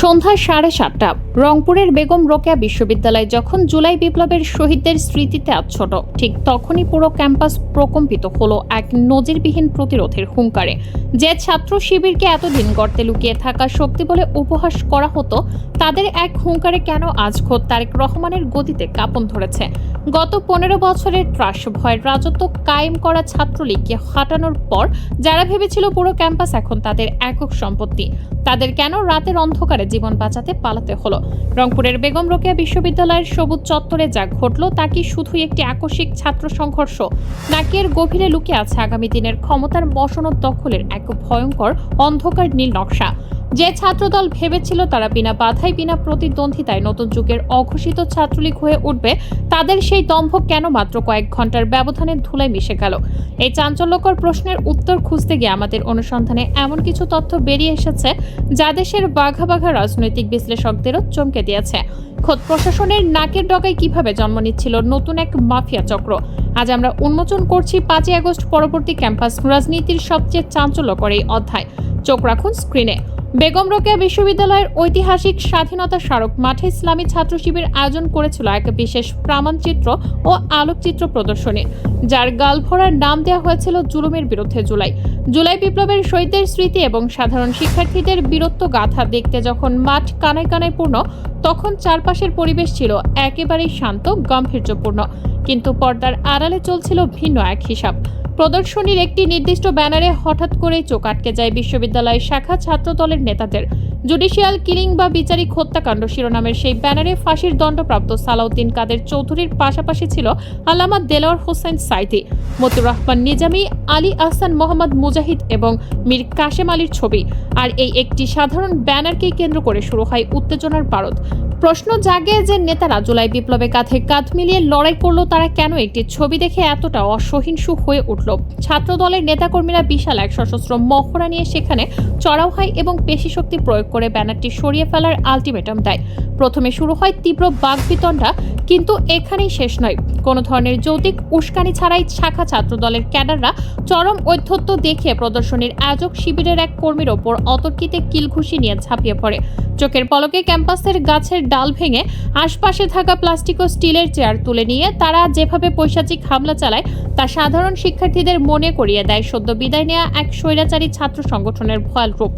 সন্ধ্যা 7:30 রংপুরের বেগম রোকেয়া বিশ্ববিদ্যালয় যখন জুলাই বিপ্লবের শহীদদের স্মৃতিতে আচ্ছন্ন, ঠিক তখনই পুরো ক্যাম্পাস প্রকম্পিত হলো এক নজিরবিহীন প্রতিরোধের হুঙ্কারে। যে ছাত্র শিবিরকে এতদিন গর্তে লুকিয়ে থাকা শক্তি বলে উপহাস করা হতো, তাদের এক হুঙ্কারে কেন আজ খোদ তারেক রহমানের গতিতে কাঁপন ধরেছে। গত 15 বছরের ত্রাস ভয়ের রাজত্ব কায়েম করা ছাত্রলীগকে হাঁটানোর পর যারা ভেবেছিল পুরো ক্যাম্পাস এখন তাদের একক সম্পত্তি, তাদের কেন রাতের অন্ধকারে জীবন বাঁচাতে পালাতে হলো। রংপুরের বেগম রোকেয়া বিশ্ববিদ্যালয়ের সবুজ চত্বরে যা ঘটল তা কি শুধুই একটি আকস্মিক ছাত্র সংঘর্ষ, নাকি এর গভীরে লুকিয়ে আছে আগামী দিনের ক্ষমতার মসনদ দখলের এক ভয়ঙ্কর অন্ধকার নীল নকশা। যে ছাত্রদল ভেবেছিল তারা বিনা বাধায় বিনা প্রতিদ্বন্দ্বিতায় নতুন যুগের অঘোষিত ছাত্রলীগ হয়ে উঠবে, তাদের সেই দম্ভ কেন মাত্র কয়েক ঘন্টার ব্যবধানে ধুলায় মিশে গেল? এই চাঞ্চল্যকর প্রশ্নের উত্তর খুঁজতে গিয়ে আমাদের অনুসন্ধানে এমন কিছু তথ্য বেরিয়ে এসেছে যা দেশের বাঘা বাঘা রাজনৈতিক বিশ্লেষকদেরও চমকে দিয়েছে। খোদ প্রশাসনের নাকের ডগায় কিভাবে জন্ম নিচ্ছিল নতুন এক মাফিয়া চক্র, আজ আমরা উন্মোচন করছি 5ই আগস্ট পরবর্তী ক্যাম্পাস রাজনীতির সবচেয়ে চাঞ্চল্যকর এই অধ্যায়। চোখ রাখুন স্ক্রিনে। বেগম রোকেয়া বিশ্ববিদ্যালয়ের ঐতিহাসিক স্বাধীনতা স্মারক মাঠে ইসলামী ছাত্র শিবির আয়োজন করেছিল এক বিশেষ প্রামাণ্যচিত্র ও আলোকচিত্র প্রদর্শনী, যার গালভরার নাম দেওয়া হয়েছিল জুলুমের বিরুদ্ধে জুলাই। জুলাই বিপ্লবের শহীদদের স্মৃতি এবং সাধারণ শিক্ষার্থীদের বীরত্ব গাথা দেখতে যখন মাঠ কানায় কানায় পূর্ণ, তখন চারপাশের পরিবেশ ছিল একেবারেই শান্ত গাম্ভীর্যপূর্ণ, কিন্তু পর্দার আড়ালে চলছিল ভিন্ন এক হিসাব। প্রদর্শনীর একটি নির্দিষ্ট ব্যানারে হঠাৎ করেই চোখ আটকে যায় বিশ্ববিদ্যালয় শাখা ছাত্রদলের নেতাদের। জুডিশিয়াল কিলিং বা বিচারিক হত্যাকাণ্ড শিরোনামের সেই ব্যানারে ফাঁসির দণ্ডপ্রাপ্ত সালাউদ্দিন কাদের চৌধুরীর পাশাপাশি ছিল আল্লামা দেলোয়ার হোসেন সাইদি, মতিউর রহমান নিজামী, আলী আহসান মোহাম্মদ মুজাহিদ এবং মীর কাশেম আলীর ছবি। আর এই একটি সাধারণ ব্যানারকেই কেন্দ্র করে শুরু হয় উত্তেজনার পারদ। প্রশ্ন জাগে যে নেতারা জুলাই বিপ্লবে কাঁধে কাঁধ মিলিয়ে লড়াই করলো, তারা কেন একটি ছবি দেখে এতটা অসহিষ্ণু হয়ে উঠল? ছাত্র দলের নেতাকর্মীরা বিশাল এক সশস্ত্র মহড়া নিয়ে সেখানে চড়াও হয় এবং পেশি শক্তি প্রয়োগ করে ব্যানারটি সরিয়ে ফেলার আলটিমেটাম দেয়। প্রথমে শুরু হয় তীব্র বাকবিতণ্ডা, কিন্তু এখানেই শেষ নয়। কোনো ধরনের যৌক্তিক উস্কানি ছাড়াই শাখা ছাত্র দলের ক্যাডাররা চরম ঔদ্ধত্য দেখিয়ে প্রদর্শনীর আয়োজক শিবিরের এক কর্মীর ওপর অতর্কিতে কিলঘুষি নিয়ে ঝাঁপিয়ে পড়ে। চোখের পলকে ক্যাম্পাসের গাছের ডাল ভেঙে আশপাশে থাকা প্লাস্টিক ও স্টিলের চেয়ার তুলে নিয়ে তারা যেভাবে পৈশাচিক হামলা চালায় তা সাধারণ শিক্ষার্থীদের মনে করিয়ে দেয় সদ্য বিদায় নেওয়া এক স্বৈরাচারী ছাত্র সংগঠনের ভয়াল রূপ।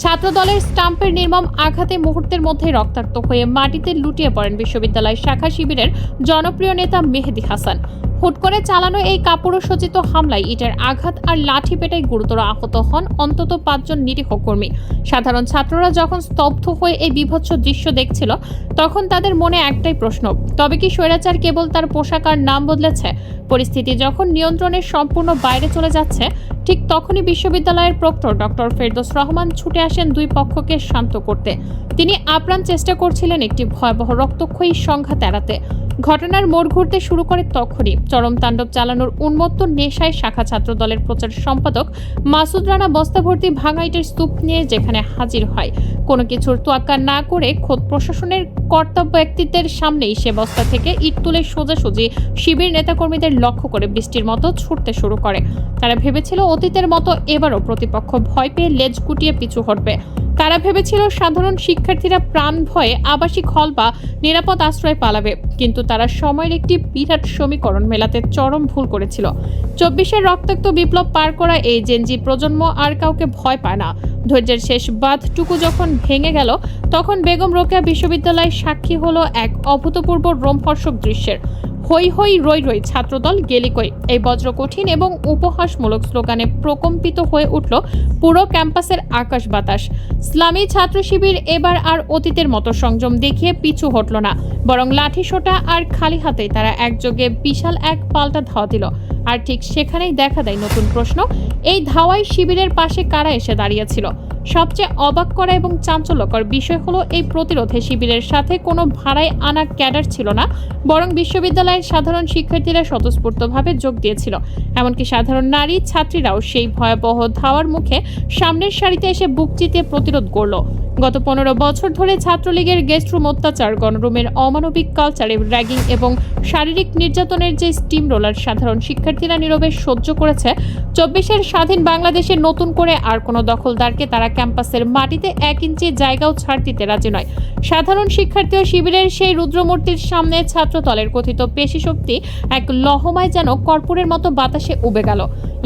ছাত্র দলের স্টাম্পের নির্মম আঘাতে মুহূর্তের মধ্যে রক্তাক্ত হয়ে মাটিতে লুটিয়ে পড়েন বিশ্ববিদ্যালয় শাখা শিবিরের জনপ্রিয় নেতা মেহেদী হাসান। হুট করে চালানো এই কাপুরুষোচিত হামলায় ইটের আঘাত আর লাঠি পেটায় গুরুতর আহত হন অন্তত 5 জন নিরীহ কর্মী। সাধারণ ছাত্ররা যখন স্তব্ধ হয়ে এই বীভৎস দৃশ্য দেখছিল, তখন তাদের মনে একটাই প্রশ্ন, তবে কি স্বৈরাচার কেবল তার পোশাক আর নাম বদলেছে? পরিস্থিতি যখন নিয়ন্ত্রণের সম্পূর্ণ বাইরে চলে যাচ্ছে, ঠিক তখনই বিশ্ববিদ্যালয়ের প্রক্টর ডক্টর ফেরদৌস রহমান ছুটে আসেন দুই পক্ষকে শান্ত করতে। তিনি আপ্রাণ চেষ্টা করছিলেন একটি ভয়াবহ রক্তক্ষয়ী সংঘাত এড়াতে। ঘটনার মোড় ঘুরতে শুরু করে তখনই চরম তাণ্ডব চালানোর উন্মত্ত নেশায় শাখা ছাত্র দলের প্রচার সম্পাদক মাসুদ রানা বস্তা ভর্তি ভাঙা ইটের স্তূপ নিয়ে যেখানে হাজির হয়। কোনো কিছুর তোয়াক্কা না করে খোদ প্রশাসনের কর্তব্য ব্যক্তিত্বের সামনেই সে বস্তা থেকে ইট তুলে সোজাসুজি শিবির নেতাকর্মীদের লক্ষ্য করে বৃষ্টির মতো ছুটতে শুরু করে। তারা ভেবেছিল অতীতের মতো এবারও প্রতিপক্ষ ভয় পেয়ে লেজ গুটিয়ে পিছু হটবে। তারা ভেবেছিল সাধারণ শিক্ষার্থীরা প্রাণ ভয়ে আবাসিক হল বা নিরাপদ আশ্রয় পালাবে, কিন্তু তারা সময়ের একটি বিরাট সমীকরণ মেলাতে চরম ভুল করেছিল। 24-এর রক্তাক্ত বিপ্লব পার করা এই জেনজি প্রজন্ম আর কাউকে ভয় পায় না। ধৈর্যের শেষ বাঁধটুকু যখন ভেঙে গেল, তখন বেগম রোকেয়া বিশ্ববিদ্যালয় সাক্ষী হলো এক অভূতপূর্ব রোমহর্ষক দৃশ্যের। হই হই রই রই ছাত্রদল গেলি কই, এই বজ্রকঠিন এবং উপহাসমূলক স্লোগানে প্রকম্পিত হয়ে উঠল পুরো ক্যাম্পাসের আকাশ বাতাস। ইসলামী ছাত্র শিবির এবার আর অতীতের মতো সংযম দেখিয়ে পিছু হটল না, বরং লাঠি সোটা আর খালি হাতেই তারা একযোগে বিশাল এক পাল্টা ধাওয়া দিল। আর ঠিক সেখানেই দেখা দেয় নতুন প্রশ্ন, এই ধাওয়ায় শিবিরের পাশে কারা এসে দাঁড়িয়েছিল? সবচেয়ে অবাক করা এবং চাঞ্চল্যকর বিষয় হলো, এই প্রতিরোধে শিবিরের সাথে কোনো ভাড়ায় আনা ক্যাডার ছিল না, বরং বিশ্ববিদ্যালয়ের সাধারণ শিক্ষার্থীরা স্বতঃস্ফূর্তভাবে যোগ দিয়েছিল। এমনকি সাধারণ নারী ছাত্রীরাও সেই ভয়াবহ ধাওয়ার মুখে সামনের সারিতে এসে বুক চিতিয়ে প্রতিরোধ গড়ল। গত 15 বছর ধরে ছাত্রলীগের গেস্ট রুম অত্যাচার, গণরুমের অমানবিক কালচারে র্যাগিং এবং শারীরিক নির্যাতনের যে স্টিম রোলার সাধারণ শিক্ষার্থীরা নীরবে সহ্য করেছে, 24-এর স্বাধীন বাংলাদেশে নতুন করে আর কোনো দখলদারকে তারা ক্যাম্পাসের মাটিতে 1 ইঞ্চি জায়গাও ছাড় দিতে রাজি নয়। সাধারণ শিক্ষার্থী ও শিবিরের সেই রুদ্রমূর্তির সামনে ছাত্রদলের কথিত পেশি শক্তি এক লহমায় যেন কর্পূরের মতো বাতাসে উবে গেল।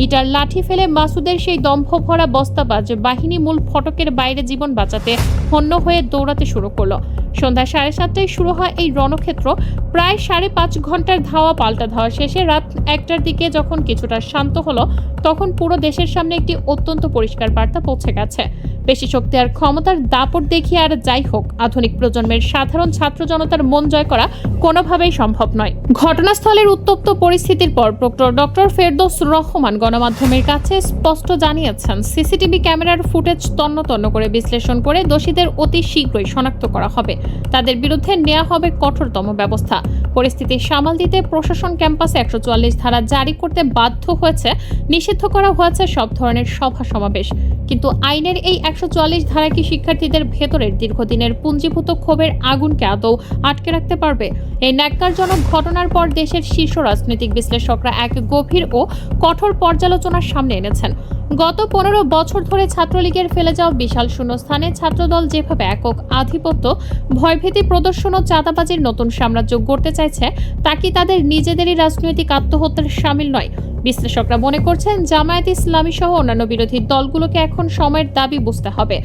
ইটার লাঠি ফেলে মাসুদের সেই দম্ভ ভরা বস্তাবাজ বাহিনী মূল ফটকের বাইরে জীবন বাঁচাতে হন্য হয়ে দৌড়াতে শুরু করলো। সন্ধ্যা 7:30টায় শুরু হয় এই রণক্ষেত্র। প্রায় 5.5 ঘন্টার ধাওয়া পাল্টা ধাওয়া শেষে রাত 1টার দিকে যখন কিছুটা শান্ত হলো, তখন পুরো দেশের সামনে একটি অত্যন্ত পরিষ্কার বার্তা পৌঁছে গেছে। পেশি শক্তি আর ক্ষমতার দাপট দেখিয়ে আর যাই হোক, আধুনিক প্রজন্মের সাধারণ ছাত্র জনতার মন জয় করা কোনোভাবেই সম্ভব নয়। ঘটনাস্থলের উত্তপ্ত পরিস্থিতির পর প্রক্টর ডক্টর ফেরদৌস রহমান গণমাধ্যমের কাছে স্পষ্ট জানিয়েছেন, সিসিটিভি ক্যামেরার ফুটেজ তন্ন তন্ন করে বিশ্লেষণ করে দোষীদের অতি শীঘ্রই শনাক্ত করা হবে। তাদের বিরুদ্ধে নেওয়া হবে কঠোরতম ব্যবস্থা। পরিস্থিতি সামাল দিতে প্রশাসন ক্যাম্পাসে 144 ধারা জারি করতে বাধ্য হয়েছে। নিষিদ্ধ করা হয়েছে সব ধরনের সভা সমাবেশ। কিন্তু আইনের এই 144 ধারা কি শিক্ষার্থীদের ভেতরের দীর্ঘদিনের পুঞ্জীভূত ক্ষোভের আগুনকে আদৌ আটকে রাখতে পারবে? এই ন্যাক্কারজনক ঘটনার পর দেশের শীর্ষ রাজনৈতিক বিশ্লেষকরা এক গভীর ও কঠোর পর্যালোচনার সামনে এনেছেন। গত 15 বছর ধরে ছাত্রলীগের ফেলে যাওয়া বিশাল শূন্যস্থানে ছাত্রদল যেভাবে একক আধিপত্য, ভয়ভীতি প্রদর্শন ও চাঁদাবাজির নতুন সাম্রাজ্য গড়তে চাইছে, তা কি তাদের নিজেদেরই রাজনৈতিক আত্মহত্যার শামিল নয়? বিশ্লেষকরা মনে করছেন, জামায়াত ইসলামী সহ অন্যান্য বিরোধী দলগুলোকে এখন সময়ের দাবি বুঝতে হবে।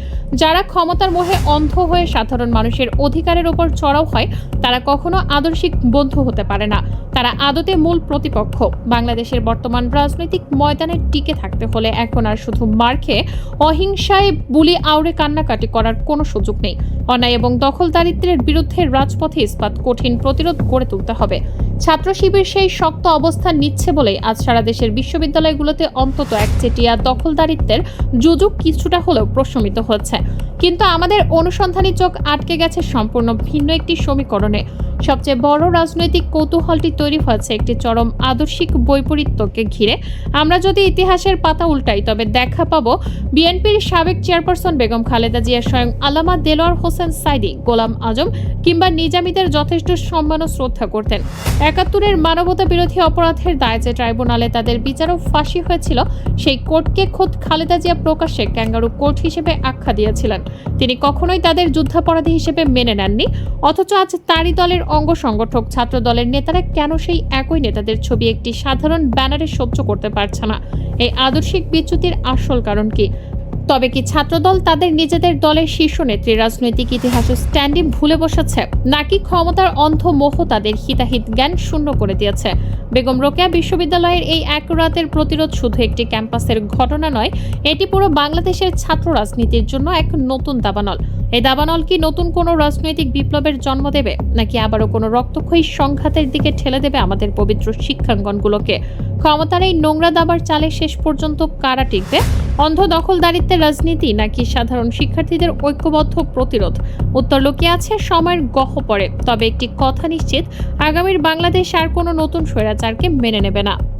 যারা ক্ষমতার মোহে অন্ধ হয়ে সাধারণ মানুষের অধিকারের উপর চড়াও হয়, তারা কখনো আদর্শিক বন্ধু হতে পারে না। তারা আদতে মূল প্রতিপক্ষ। বাংলাদেশের বর্তমান রাজনৈতিক ময়দানে টিকে থাকতে হলে এখন আর শুধু মার খেয়ে অহিংসায় বুলি আউড়ে কান্নাকাটি করার কোনো সুযোগ নেই। অন্যায় এবং দখলদারিত্বের বিরুদ্ধে রাজপথে ইস্পাত কঠিন প্রতিরোধ গড়ে তুলতে হবে। ছাত্র শিবির সেই শক্ত অবস্থান নিচ্ছে বলেই আজ সারা দেশের বিশ্ববিদ্যালয়গুলোতে অন্তত একচেটিয়া দখলদারিত্বের যুযুগ কিছুটা হলেও প্রশমিত হচ্ছে। কিন্তু আমাদের অনুসন্ধানী চোখ আটকে গেছে সম্পূর্ণ ভিন্ন একটি সমীকরণে। সবচেয়ে বড় রাজনৈতিক কৌতূহলটি তৈরি হয়েছে একটি চরম আদর্শিক বৈপরীত্যকে ঘিরে। আমরা যদি ইতিহাসের পাতা উল্টাই, তবে দেখা পাবো বিএনপির সাবেক চেয়ারপারসন বেগম খালেদা জিয়া স্বয়ং আল্লামা দেলোয়ার হোসেন সাইদি, গোলাম আজম কিংবা নিজামীদের যথেষ্ট সম্মান ও শ্রদ্ধা করতেন। 71-এর মানবতা বিরোধী অপরাধের দায়ে যে ট্রাইব্যুনালে তাদের বিচার ও ফাঁসি হয়েছিল, সেই কোর্টকে খোদ খালেদা জিয়া প্রকাশ্যে ক্যাঙ্গারু কোর্ট হিসেবে আখ্যা দিয়েছিলেন। তিনি কখনোই তাদের যুদ্ধাপরাধী হিসেবে মেনে নেননি। অথচ আজ তারই দলের অঙ্গ সংগঠক ছাত্র দলের নেতারা কেন সেই একই নেতাদের ছবি একটি সাধারণ ব্যানারে সহ্য করতে পারছে না? এই আদর্শিক বিচ্যুতির আসল কারণ কি? তবে কি ছাত্রদল তাদের নিজেদের দলের শীর্ষ নেত্রী রাজনৈতিক ইতিহাস ও স্ট্যান্ডিং ভুলে বসেছে, নাকি ক্ষমতার অন্ধ মোহ তাদের হিতাহিত জ্ঞান শূন্য করে দিয়েছে? বেগম রোকেয়া বিশ্ববিদ্যালয়ের এই এক রাতের প্রতিরোধ শুধু একটি ক্যাম্পাসের ঘটনা নয়, এটি পুরো বাংলাদেশের ছাত্র রাজনীতির জন্য এক নতুন দাবানল। এই দাবানল কি নতুন কোনো রাজনৈতিক বিপ্লবের জন্ম দেবে, নাকি আবারও কোনো রক্তক্ষয়ী সংঘাতের দিকে ঠেলে দেবে আমাদের পবিত্র শিক্ষাঙ্গনগুলোকে? ক্ষমতার এই নোংরা দাবার চালে শেষ পর্যন্ত কারা টিকবে? অন্ধ দখলদারিত্বের রাজনীতি, নাকি সাধারণ শিক্ষার্থীদের ঐক্যবদ্ধ প্রতিরোধ? উত্তর লুকিয়ে আছে সময়ের গহ্বরে। তবে একটি কথা নিশ্চিত, আগামীর বাংলাদেশ আর কোনো নতুন স্বৈরাচারকে মেনে নেবে না।